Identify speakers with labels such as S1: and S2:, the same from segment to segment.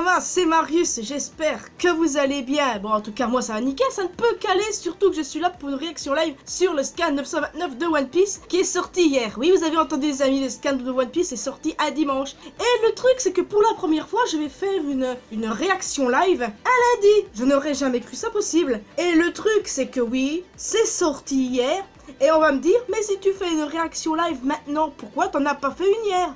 S1: Nakama, c'est Marius, j'espère que vous allez bien. Bon, en tout cas, moi ça va nickel, ça ne peut qu'aller, surtout que je suis là pour une réaction live sur le scan 929 de One Piece qui est sorti hier. Oui, vous avez entendu les amis, le scan de One Piece est sorti un dimanche. Et le truc, c'est que pour la première fois, je vais faire une réaction live un lundi. Je n'aurais jamais cru ça possible. Et le truc, c'est que oui, c'est sorti hier. Et on va me dire, mais si tu fais une réaction live maintenant, pourquoi t'en as pas fait une hier?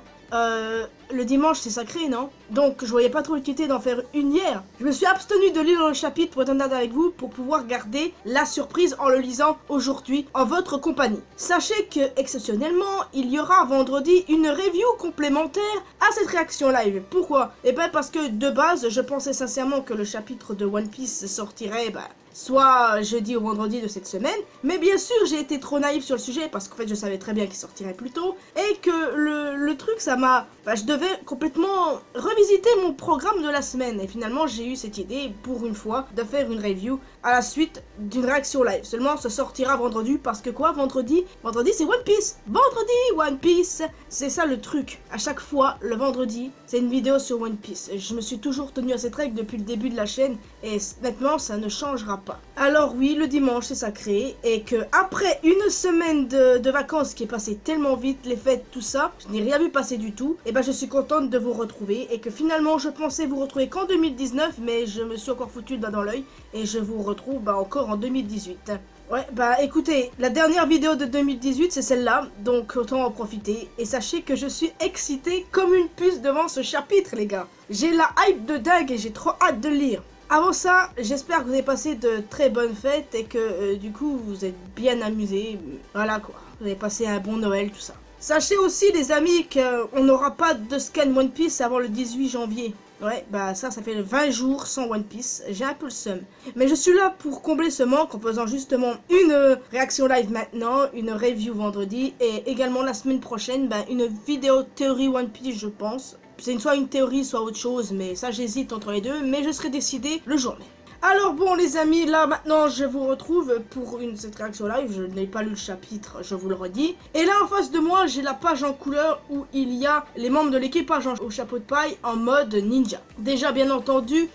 S1: Le dimanche c'est sacré, non? Donc je voyais pas trop l'utilité d'en faire une hier. Je me suis abstenu de lire le chapitre pour être honnête avec vous, pour pouvoir garder la surprise en le lisant aujourd'hui en votre compagnie. Sachez que exceptionnellement, il y aura vendredi une review complémentaire à cette réaction live. Pourquoi? Eh ben parce que de base, je pensais sincèrement que le chapitre de One Piece sortirait soit jeudi ou vendredi de cette semaine, mais bien sûr j'ai été trop naïf sur le sujet parce qu'en fait je savais très bien qu'il sortirait plus tôt et que le truc ça m'a... je devais complètement revisiter mon programme de la semaine et finalement j'ai eu cette idée pour une fois de faire une review à la suite d'une réaction live. Seulement ça sortira vendredi parce que quoi, vendredi c'est One Piece. Vendredi One Piece, c'est ça le truc. À chaque fois le vendredi c'est une vidéo sur One Piece. Je me suis toujours tenu à cette règle depuis le début de la chaîne et maintenant ça ne changera pas. Alors oui, le dimanche c'est sacré et que après une semaine de vacances qui est passée tellement vite, les fêtes, tout ça, je n'ai rien vu passer du tout, et je suis contente de vous retrouver et que finalement je pensais vous retrouver qu'en 2019, mais je me suis encore foutu le doigt dans l'œil et je vous retrouve encore en 2018. Ouais, écoutez, la dernière vidéo de 2018 c'est celle-là, donc autant en profiter. Et sachez que je suis excitée comme une puce devant ce chapitre les gars. J'ai la hype de dingue et j'ai trop hâte de le lire. Avant ça, j'espère que vous avez passé de très bonnes fêtes et que du coup vous êtes bien amusés. Voilà quoi, vous avez passé un bon Noël, tout ça. Sachez aussi les amis qu'on n'aura pas de scan One Piece avant le 18 janvier. Ouais, ça fait 20 jours sans One Piece, j'ai un peu le seum. Mais je suis là pour combler ce manque en faisant justement une réaction live maintenant, une review vendredi et également la semaine prochaine, une vidéo théorie One Piece je pense. C'est soit une théorie, soit autre chose, mais ça j'hésite entre les deux, mais je serai décidé le jour même. Alors bon les amis, là maintenant je vous retrouve pour cette réaction live, je n'ai pas lu le chapitre, je vous le redis. Et là en face de moi, j'ai la page en couleur où il y a les membres de l'équipage au chapeau de paille en mode ninja. Déjà bien entendu,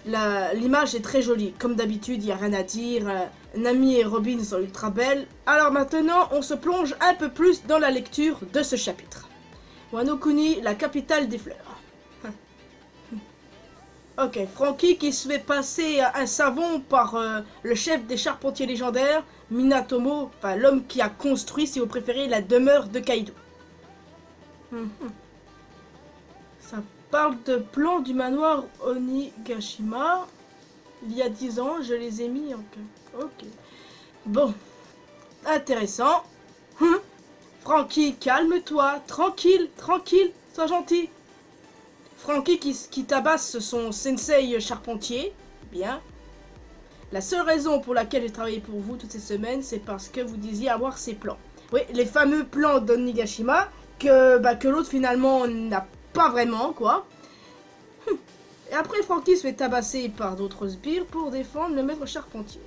S1: l'image est très jolie, comme d'habitude, il n'y a rien à dire, Nami et Robin sont ultra belles. Alors maintenant, on se plonge un peu plus dans la lecture de ce chapitre. Wano Kuni, la capitale des fleurs. Ok, Franky qui se fait passer un savon par le chef des charpentiers légendaires, Minatomo, enfin l'homme qui a construit, si vous préférez, la demeure de Kaido. Ça parle de plans du manoir Onigashima. Il y a 10 ans, je les ai mis en... Ok. Bon. Intéressant. Franky, calme-toi. Tranquille, tranquille, sois gentil. Franky qui tabasse son sensei charpentier. Bien. La seule raison pour laquelle j'ai travaillé pour vous toutes ces semaines, c'est parce que vous disiez avoir ces plans. Oui, les fameux plans d'Onigashima que l'autre finalement n'a pas vraiment, quoi. Et après, Franky se fait tabasser par d'autres sbires pour défendre le maître charpentier.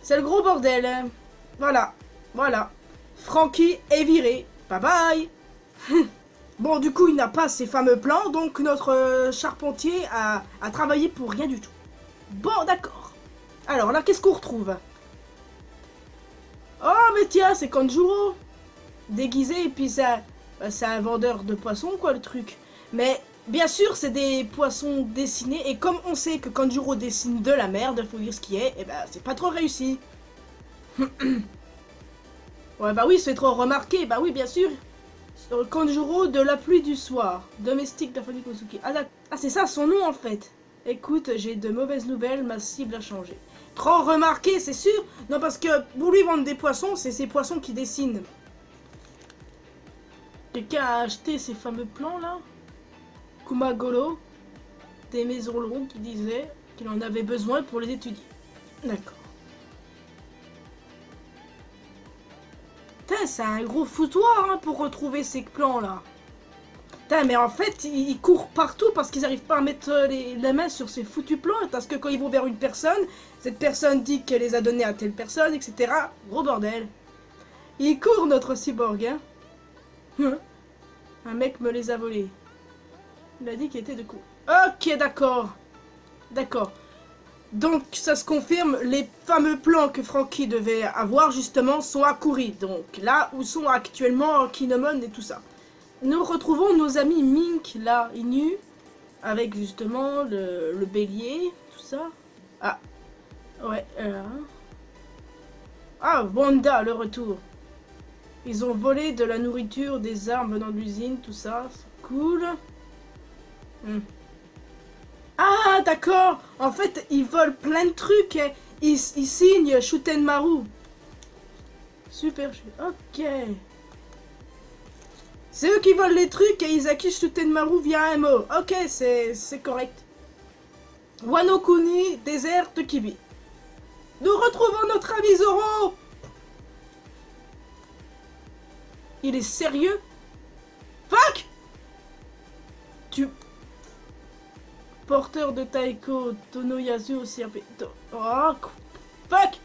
S1: C'est le gros bordel. Hein. Voilà. Voilà. Franky est viré. Bye bye. Bon, du coup, il n'a pas ces fameux plans, donc notre charpentier a travaillé pour rien du tout. Bon, d'accord. Alors là, qu'est-ce qu'on retrouve? Oh, mais tiens, c'est Kanjuro. Déguisé, et puis c'est un vendeur de poissons, quoi, le truc. Mais, bien sûr, c'est des poissons dessinés, et comme on sait que Kanjuro dessine de la merde, faut dire ce qui est, et c'est pas trop réussi. Ouais, oui, c'est trop remarqué, oui, bien sûr. Kanjuro de la pluie du soir, domestique de famille Kosuki. Ah, c'est ça son nom en fait. Écoute, j'ai de mauvaises nouvelles, ma cible a changé. Trop remarqué, c'est sûr. Non, parce que pour lui vendre des poissons, c'est ces poissons qui dessinent. Quelqu'un a acheté ces fameux plans là? Kumagoro, des maisons longues qui disaient qu'il en avait besoin pour les étudier. D'accord. C'est un gros foutoir pour retrouver ces plans là. Putain, mais en fait, ils courent partout parce qu'ils n'arrivent pas à mettre la main sur ces foutus plans. Parce que quand ils vont vers une personne, cette personne dit qu'elle les a donnés à telle personne, etc. Gros bordel. Il court notre cyborg, hein. Un mec me les a volés. Il a dit qu'il était de coup. Ok, d'accord. D'accord. Donc, ça se confirme, les fameux plans que Franky devait avoir, justement, sont à Kouri. Donc, là où sont actuellement Kinemon et tout ça. Nous retrouvons nos amis Mink, là, Inu, avec, justement, le bélier, tout ça. Ah, ouais, Ah, Wanda, le retour. Ils ont volé de la nourriture, des armes venant de l'usine, tout ça, c'est cool. Ah, d'accord. En fait, ils volent plein de trucs. Et ils signent Shutenmaru. Super. Ok. C'est eux qui volent les trucs et ils acquittent Shutenmaru via un mot. Ok, c'est correct. Wano Kuni, désert de Kibi. Nous retrouvons notre ami Zoro. Il est sérieux? Fuck! Porteur de Taiko, Tonoyasu aussi un peu... Oh, fuck!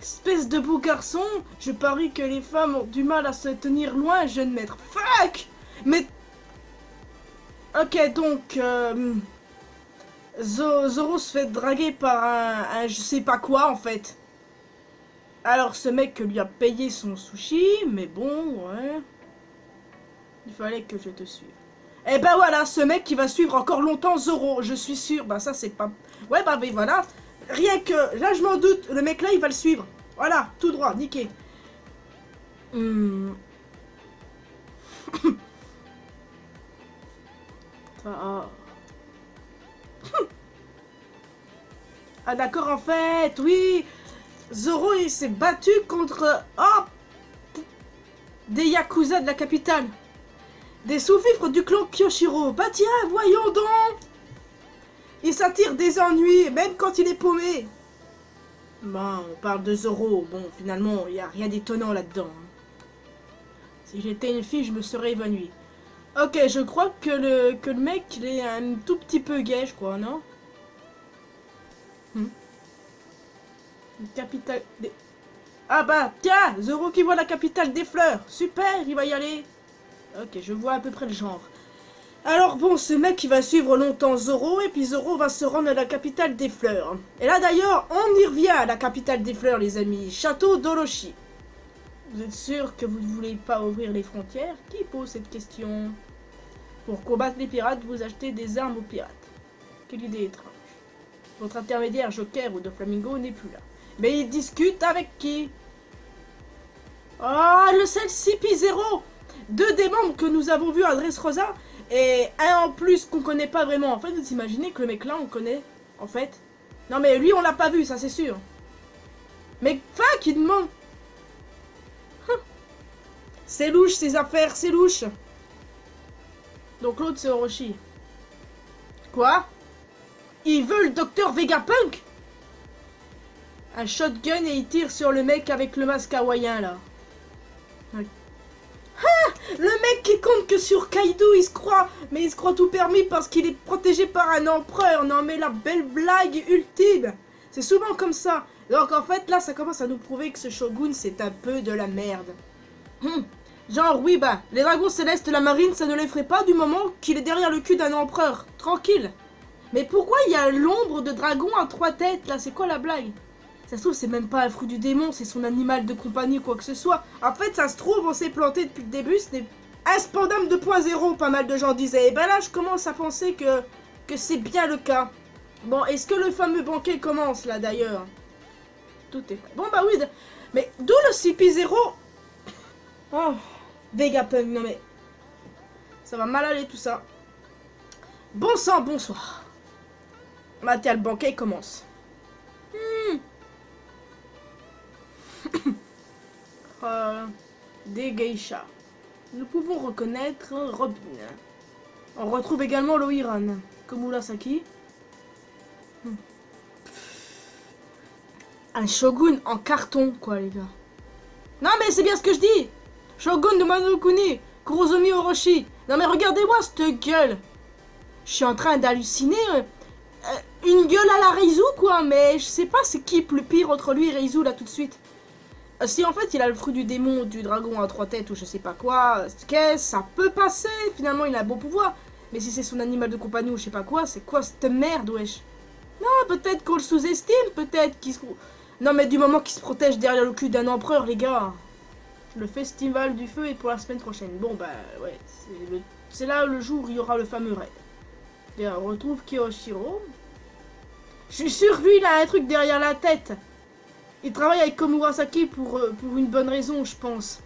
S1: Espèce de beau garçon, je parie que les femmes ont du mal à se tenir loin, jeune maître. Fuck! Mais... Ok, donc... Zoro se fait draguer par un je sais pas quoi, en fait. Alors, ce mec lui a payé son sushi, mais bon, ouais... Il fallait que je te suive. Et ben voilà, ce mec qui va suivre encore longtemps Zoro, je suis sûr. Bah ça c'est pas... Ouais bah mais voilà. Rien que... Là je m'en doute, le mec là il va le suivre. Voilà, tout droit, nickel. Ah, ah d'accord en fait, oui. Zoro il s'est battu contre... Oh, des Yakuza de la capitale. Des sous-fifres du clan Kyoshiro. Bah tiens, voyons donc. Il s'attire des ennuis, même quand il est paumé. Bon, on parle de Zoro. Bon, finalement, il n'y a rien d'étonnant là-dedans. Si j'étais une fille, je me serais évanouie. Ok, je crois que le mec, il est un tout petit peu gay, je crois, non? Une capitale des... Ah bah, tiens, Zoro qui voit la capitale des fleurs. Super, il va y aller. Ok, je vois à peu près le genre. Alors bon, ce mec il va suivre longtemps Zoro et puis Zoro va se rendre à la capitale des fleurs. Et là d'ailleurs, on y revient à la capitale des fleurs les amis, Château d'Orochi. Vous êtes sûr que vous ne voulez pas ouvrir les frontières? Qui pose cette question? Pour combattre les pirates, vous achetez des armes aux pirates. Quelle idée étrange. Votre intermédiaire Joker ou Doflamingo n'est plus là. Mais il discute avec qui? Oh, le seul CP0. Deux des membres que nous avons vus à Dressrosa et un en plus qu'on connaît pas vraiment. En fait, vous imaginez que le mec là on connaît, en fait. Non mais lui on l'a pas vu, ça c'est sûr. Mais fuck, il demande. C'est louche ces affaires, c'est louche. Donc l'autre c'est Orochi. Quoi? Il veut le docteur Vegapunk? Un shotgun et il tire sur le mec avec le masque hawaïen là. Le mec qui compte que sur Kaido, il se croit, mais il se croit tout permis parce qu'il est protégé par un empereur. Non mais la belle blague ultime. C'est souvent comme ça. Donc en fait là ça commence à nous prouver que ce shogun c'est un peu de la merde. Genre oui bah, les dragons célestes de la marine ça ne l'effraie pas du moment qu'il est derrière le cul d'un empereur. Tranquille. Mais pourquoi il y a l'ombre de dragon à 3 têtes là? C'est quoi la blague? Ça se trouve, c'est même pas un fruit du démon, c'est son animal de compagnie, quoi que ce soit. En fait, ça se trouve, on s'est planté depuis le début, c'était un Spandam 2.0, pas mal de gens disaient. Et ben là, je commence à penser que c'est bien le cas. Bon, est-ce que le fameux banquet commence, là, d'ailleurs? Tout est prêt. Bon, bah oui, mais d'où le CP0? Oh, Vegapunk, non mais... Ça va mal aller, tout ça. Bon sang, bonsoir. Bah tiens, le banquet commence. Des geishas. Nous pouvons reconnaître Robin. On retrouve également Loiran. Komurasaki. Un shogun en carton, quoi, les gars. Non, mais c'est bien ce que je dis. Shogun de Manokuni. Kurozomi Orochi. Non, mais regardez-moi cette gueule. Je suis en train d'halluciner. Une gueule à la Reizu, quoi. Mais je sais pas, c'est qui le pire entre lui et Reizu, là, tout de suite. Si en fait il a le fruit du démon, du dragon à 3 têtes ou je sais pas quoi, ça peut passer, finalement il a un bon pouvoir. Mais si c'est son animal de compagnie ou je sais pas quoi, c'est quoi cette merde, wesh? Non, peut-être qu'on le sous-estime, peut-être qu'il se... Non, mais du moment qu'il se protège derrière le cul d'un empereur, les gars. Le festival du feu est pour la semaine prochaine. Bon, bah, ouais, c'est là le jour où il y aura le fameux raid. Et on retrouve Kiyoshiro. Je suis sûr, lui, il a un truc derrière la tête. Il travaille avec Komurasaki pour une bonne raison, je pense.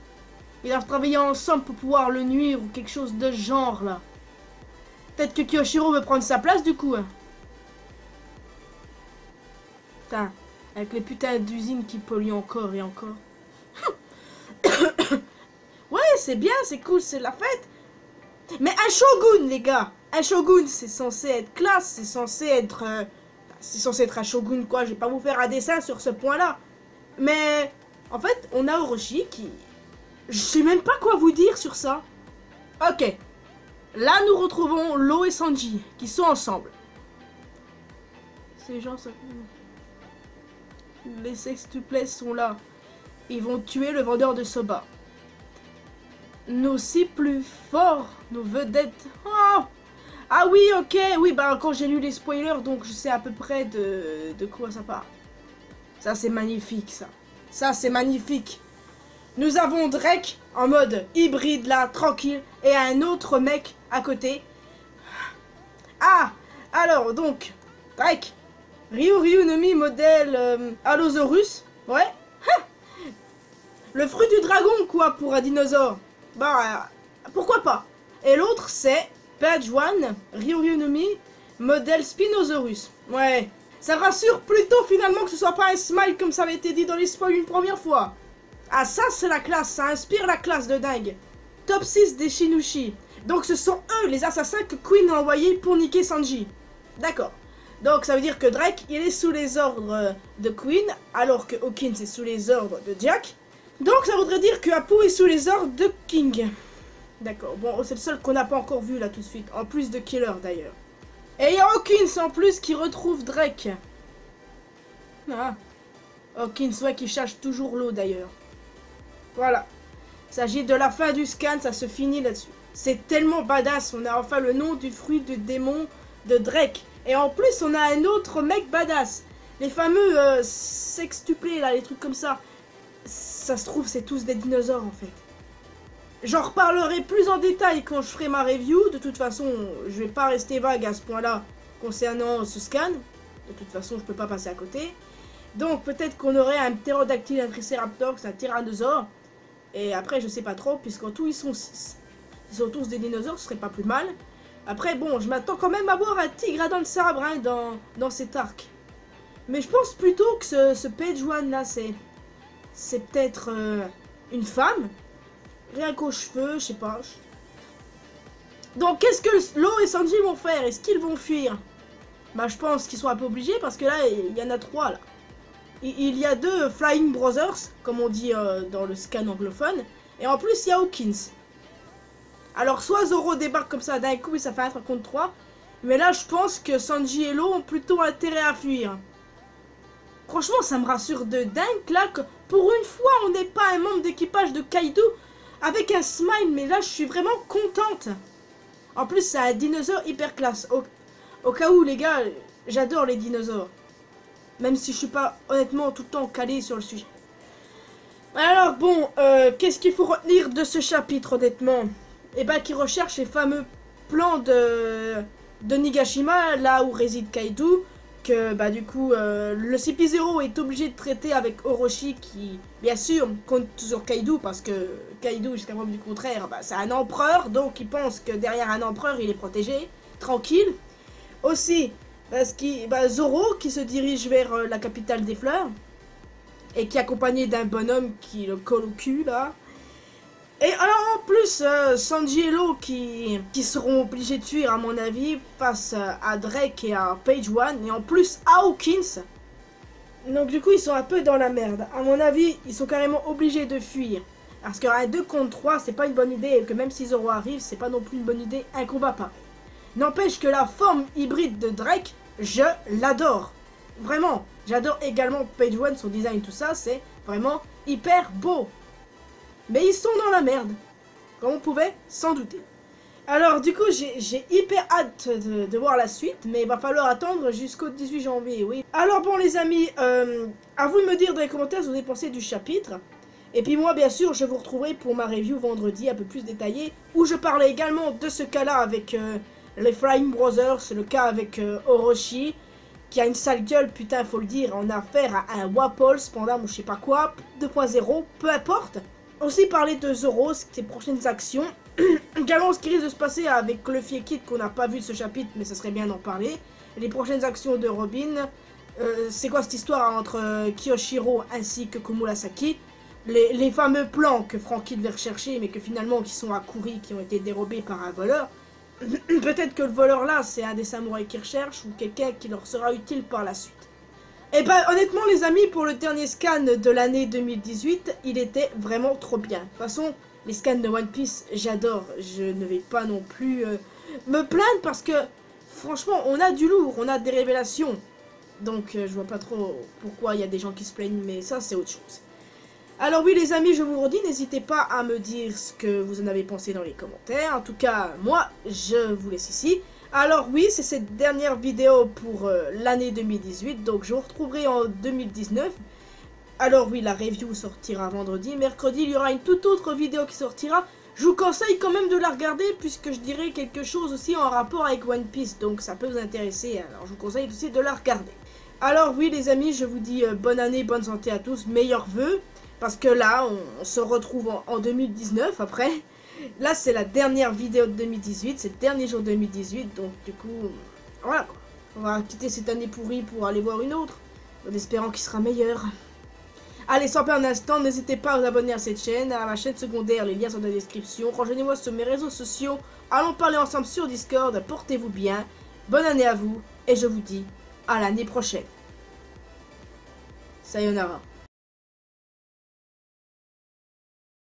S1: Ils doivent travailler ensemble pour pouvoir le nuire ou quelque chose de ce genre, là. Peut-être que Kiyoshiro veut prendre sa place, du coup. Hein. Putain, avec les putains d'usines qui polluent encore et encore. Ouais, c'est bien, c'est cool, c'est la fête. Mais un shogun, les gars. Un shogun, c'est censé être classe, c'est censé être... c'est censé être un shogun, quoi. Je vais pas vous faire un dessin sur ce point-là. Mais, en fait, on a Orochi qui... Je sais même pas quoi vous dire sur ça. Ok. Là, nous retrouvons Lo et Sanji, qui sont ensemble. Ces gens, ça... Les sextuplets sont là. Ils vont tuer le vendeur de soba. Nos si plus forts, nos vedettes... Oh, ah oui, ok, oui, bah quand j'ai lu les spoilers, donc je sais à peu près de quoi ça parle. Ça, c'est magnifique, ça. Ça, c'est magnifique. Nous avons Drake en mode hybride, là, tranquille, et un autre mec à côté. Ah, alors, donc, Drake, Ryunomi modèle Allosaurus, ouais. Le fruit du dragon, quoi, pour un dinosaure. Bah, pourquoi pas. Et l'autre, c'est Page One, Ryunomi, modèle Spinosaurus. Ouais, ça rassure plutôt finalement que ce soit pas un smile comme ça avait été dit dans les spoils une première fois. Ah, ça, c'est la classe, ça inspire la classe de dingue. Top 6 des Shinushi. Donc, ce sont eux, les assassins que Queen a envoyés pour niquer Sanji. D'accord. Donc, ça veut dire que Drake, il est sous les ordres de Queen, alors que Hawkins est sous les ordres de Jack. Donc, ça voudrait dire que Apu est sous les ordres de King. D'accord. Bon, c'est le seul qu'on n'a pas encore vu, là, tout de suite. En plus de Killer, d'ailleurs. Et il y a Hawkins, en plus, qui retrouve Drake. Ah. Hawkins, ouais, qui cherche toujours l'eau, d'ailleurs. Voilà. Il s'agit de la fin du scan, ça se finit là-dessus. C'est tellement badass, on a enfin le nom du fruit de démon de Drake. Et en plus, on a un autre mec badass. Les fameux sextuplés, là, les trucs comme ça. Ça se trouve, c'est tous des dinosaures, en fait. J'en reparlerai plus en détail quand je ferai ma review. De toute façon, je vais pas rester vague à ce point-là concernant ce scan. De toute façon, je peux pas passer à côté. Donc, peut-être qu'on aurait un ptérodactyle, un triceratops, un tyrannosaure. Et après, je sais pas trop, puisqu'en tout, ils sont 6. Ils sont tous des dinosaures, ce serait pas plus mal. Après, bon, je m'attends quand même à voir un tigre à dents de sabre hein, dans cet arc. Mais je pense plutôt que ce Page One là, c'est peut-être une femme. Rien qu'aux cheveux, je sais pas. Donc, qu'est-ce que Lo et Sanji vont faire? Est-ce qu'ils vont fuir? Bah, je pense qu'ils sont un peu obligés, parce que là, il y en a 3 là. Il y a 2 Flying Brothers, comme on dit dans le scan anglophone. Et en plus, il y a Hawkins. Alors, soit Zoro débarque comme ça d'un coup et ça fait un 3 contre 3. Mais là, je pense que Sanji et Lo ont plutôt intérêt à fuir. Franchement, ça me rassure de dingue là que pour une fois, on n'est pas un membre d'équipage de Kaido avec un smile. Mais là, je suis vraiment contente. En plus, c'est un dinosaure hyper classe. Au cas où, les gars, j'adore les dinosaures. Même si je suis pas honnêtement tout le temps calé sur le sujet. Alors bon, qu'est-ce qu'il faut retenir de ce chapitre honnêtement? Eh ben qui recherche les fameux plans de Nigashima, là où réside Kaido. Que bah du coup le CP0 est obligé de traiter avec Orochi qui bien sûr compte sur Kaido. Parce que Kaido jusqu'à preuve du contraire, bah, c'est un empereur. Donc il pense que derrière un empereur il est protégé, tranquille. Aussi... Parce que Zoro qui se dirige vers la capitale des fleurs. Et qui est accompagné d'un bonhomme qui le colle au cul là. Et alors en plus Sanji et Lo qui seront obligés de fuir à mon avis. Face à Drake et à Page One. Et en plus à Hawkins. Donc du coup ils sont un peu dans la merde. À mon avis ils sont carrément obligés de fuir. Parce qu'un 2 contre 3 c'est pas une bonne idée. Et que même si Zoro arrive c'est pas non plus une bonne idée un combat pareil. N'empêche que la forme hybride de Drake, je l'adore. Vraiment, j'adore également Page One, son design, tout ça, c'est vraiment hyper beau. Mais ils sont dans la merde, comme on pouvait s'en douter. Alors du coup j'ai hyper hâte de voir la suite, mais il va falloir attendre jusqu'au 18 janvier, oui. Alors bon les amis, à vous de me dire dans les commentaires ce que vous avez pensé du chapitre. Et puis moi bien sûr je vous retrouverai pour ma review vendredi un peu plus détaillée, où je parlais également de ce cas là avec les Flying Brothers, le cas avec Orochi, qui a une sale gueule, putain faut le dire, on a affaire à un Wapol, Spandam ou je sais pas quoi, 2.0, peu importe. Aussi parler de Zoro, ses prochaines actions. Également ce qui risque de se passer avec Luffy et Kid qu'on n'a pas vu de ce chapitre, mais ça serait bien d'en parler. Les prochaines actions de Robin. C'est quoi cette histoire entre Kiyoshiro ainsi que Komurasaki. Les fameux plans que Franky devait rechercher, mais que finalement qui sont à Kuri, qui ont été dérobés par un voleur. Peut-être que le voleur là, c'est un des samouraïs qui recherche, ou quelqu'un qui leur sera utile par la suite. Et bah honnêtement les amis, pour le dernier scan de l'année 2018, il était vraiment trop bien. De toute façon, les scans de One Piece, j'adore. Je ne vais pas non plus me plaindre parce que franchement, on a du lourd, on a des révélations. Donc je vois pas trop pourquoi il y a des gens qui se plaignent, mais ça c'est autre chose. Alors oui les amis, je vous redis, n'hésitez pas à me dire ce que vous en avez pensé dans les commentaires. En tout cas, moi, je vous laisse ici. Alors oui, c'est cette dernière vidéo pour l'année 2018, donc je vous retrouverai en 2019. Alors oui, la review sortira vendredi. Mercredi, il y aura une toute autre vidéo qui sortira. Je vous conseille quand même de la regarder, puisque je dirais quelque chose aussi en rapport avec One Piece, donc ça peut vous intéresser. Alors je vous conseille aussi de la regarder. Alors oui les amis, je vous dis bonne année, bonne santé à tous, meilleurs vœux. Parce que là, on se retrouve en 2019 après. Là, c'est la dernière vidéo de 2018, c'est le dernier jour de 2018. Donc, du coup, voilà quoi. On va quitter cette année pourrie pour aller voir une autre. En espérant qu'il sera meilleur. Allez, sans perdre un instant, n'hésitez pas à vous abonner à cette chaîne, à ma chaîne secondaire, les liens sont dans la description. Rejoignez-moi sur mes réseaux sociaux. Allons parler ensemble sur Discord. Portez-vous bien. Bonne année à vous. Et je vous dis à l'année prochaine. Sayonara.